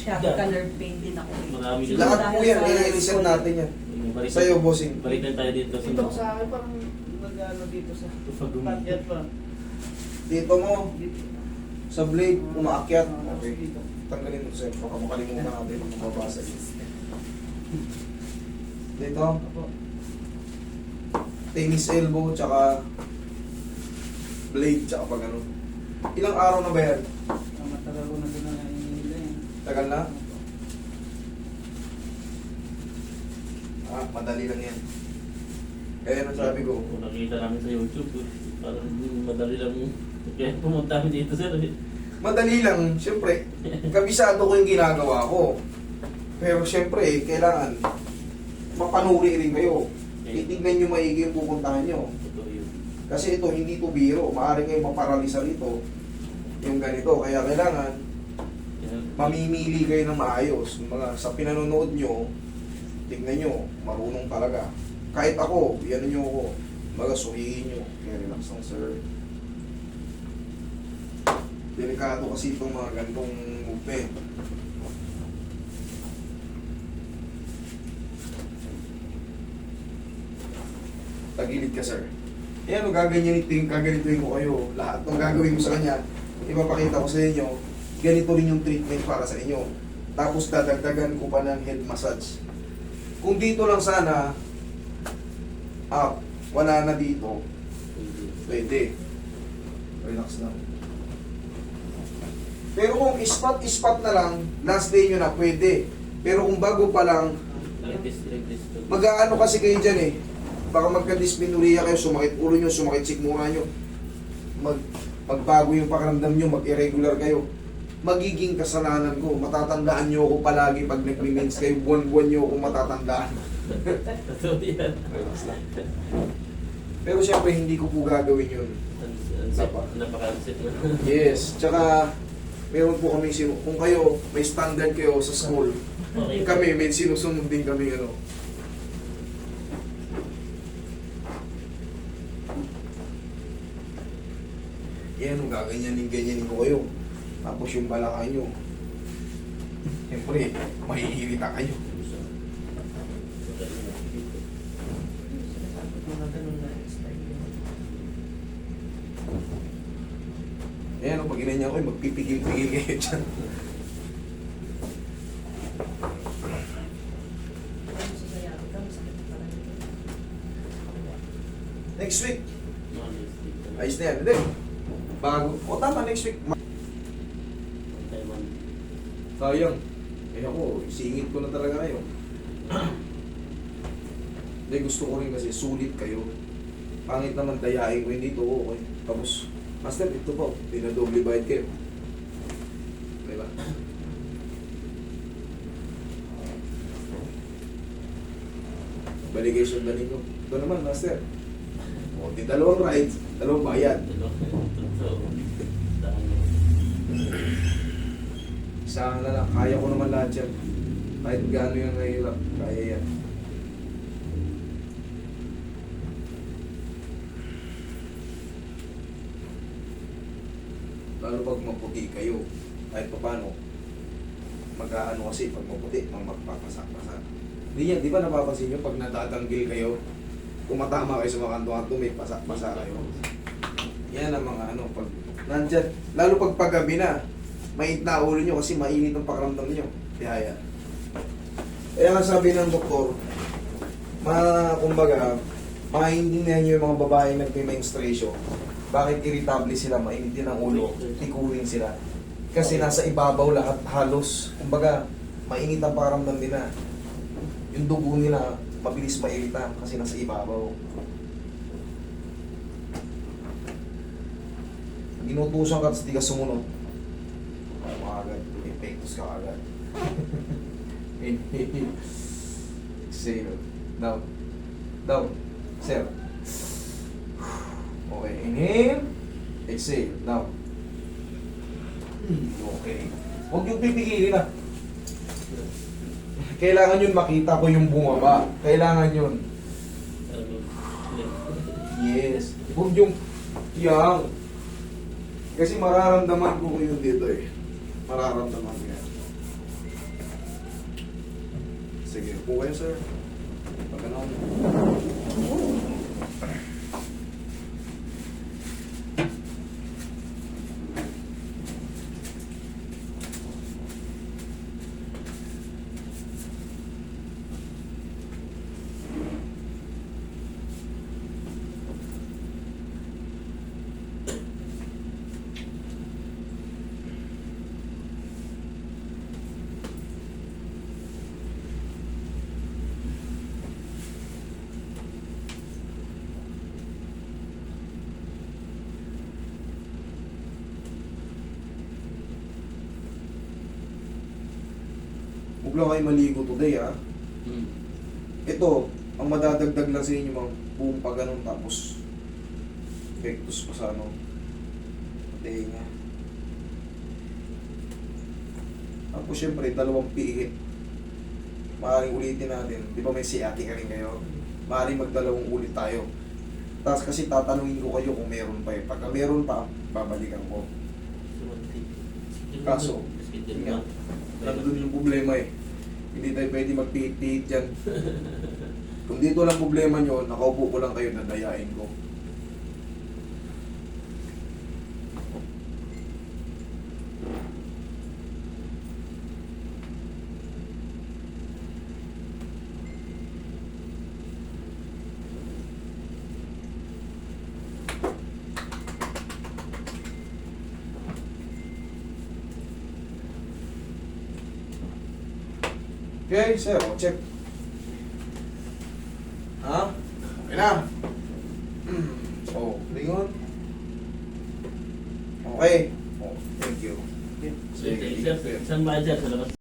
sciatica nerve pain din ako. Marami din. Lahat po yan, Dahil sa i-reset school. natin yan. Balik- Sa'yo, bossing. Balikan tayo dito sa Ito sa akin parang nag-ano dito sa pakyat pa. Dito mo, Dito. sa blade, umaakyat. Okay. Okay. Dito. Tanggalin mo sir, baka makalimutan natin kung mabasa yun. Dito, Apo. tennis elbow, tsaka blade, tsaka pag ano. Ilang araw na ba yan? Matagal ko na doon na hinihila eh. Tagal na? Madali lang yan. Kaya nang sabi ko, Kung nakita namin sa YouTube, parang madali lang. Kaya pumunta kami dito, sir. madali lang, siyempre, kabisado ko yung ginagawa ko. Pero siyempre, kailangan mapanuri rin kayo. Titignan nyo maigi yung pupuntahan nyo. Totoo yun. Kasi ito, hindi ito biro. Maaari kayong maparalisa rito. Yung ganito. Kaya kailangan, mamimili kayo ng maayos. Mga, sa pinanonood nyo, tignan nyo, marunong talaga. Kahit ako, yan nyo ako. Mga suhihin nyo. Kaya relax lang, sir. Delikado kasi itong mga ganitong movement. Tagilid ka, sir. Ayan, gaganituin ko kayo. Lahat ng gagawin ko sa kanya, ipapakita ko sa inyo, ganito rin yung treatment para sa inyo. Tapos dadagdagan ko pa ng head massage. Kung dito lang sana, wala na dito, pwede. Relax lang. Pero kung spot na lang, last day nyo na, pwede. Pero kung bago pa lang, Like this. mag-aano kasi kayo dyan eh. Baka magka-dysmenorrhea kayo, sumakit ulo nyo, sumakit sikmura nyo. Magbago yung pakiramdam nyo, mag-irregular kayo. Magiging kasalanan ko. Matatandaan nyo ako palagi pag nag-remains kayo. Buwan-buwan nyo ako matatandaan. Totoo yan. Relax lang. Pero syempre, hindi ko po gagawin yun. Napaka-unset na. Yes. Tsaka, meron po kami, kung kayo, may standard kayo sa school, Okay. kami, may sinusunod din kami, ano. Yan, gaganyanin ko kayo. Tapos yung balakang nyo. Siyempre, mahihirita kayo. Mga ganun na style. Ayan, pag inanya ko, magpipigil-pigil kayo dyan. Next week, ayos na yan. Hindi, bago. O tama, next week. Sayang. Eh ako, singit ko na talaga kayo. Hindi, gusto ko rin kasi sulit kayo. Pangit naman dayain ko, hindi to okay. Tapos, master, ito po, dinadoble bite kayo. Diba? Balik kayo sundanin ko. Ito naman, master. O, di dalawang rides, dalawang bayad. Isa na lang, kaya ko naman lahat yan. Kahit gaano yung nahihirap, kaya yan. Lalo pag maputi kayo, kahit pa paano, mag-aano kasi pag maputi, magpapasak-pasak. Hindi yan, di ba napapansin nyo, pag natatanggil kayo, kumatama kayo sa mga kanto-kanto, may pasak-pasak kayo. Yan ang mga ano, pag nandyan, lalo pag paggabi na, mainit na ulo nyo kasi mainit ang pakiramdam nyo. Kaya yan. Kaya nga sabi ng doktor, kumbaga, maintindihan nyo yung mga babaeng nagme-menstruation. Bakit irritable sila, mainit din ang ulo, tikuhin sila. Kasi nasa ibabaw lahat halos. Kumbaga, mainit ang pakiramdam nila. Yung dugo nila, mabilis mairita kasi nasa ibabaw. Inutusan ka at di ka sumunod. Agad, epektos ka agad. Exhale. Down. Down. Sir. Okay, inhale. Exhale. Down. Okay. Huwag yung pipigilin na. Kailangan yun makita ko yung bumaba. Kailangan yun. Yes. Huwag yung yang. Kasi mararamdaman ko yun dito eh. Mararamdaman ko yan. Sige, upo kayo, sir. Pag ano. Huwag lang kayo maligo today, ha. Hmm. Ito, ang madadagdag lang sa inyo, mga buong pa ganun, tapos vectus pa sa ano, patayin niya. Tapos syempre, dalawang pihit. Maaaring ulitin natin. Di ba may sciatica rin kayo? Maaaring magdalawang ulit tayo. Tapos kasi tatanungin ko kayo kung meron pa eh. Pagka meron pa, babalikan ko. Kaso, yun nga, nandun yung problema eh. Hindi tayo pwede magpihit-pihit dyan. Kung dito lang problema nyo, nakaupo ko lang kayo, dadayain ko. Okay, sir, check. Ha? Okay na. Oh, lingon. Okay. Oh, thank you. Sir, saan ba dyan? Sa labas?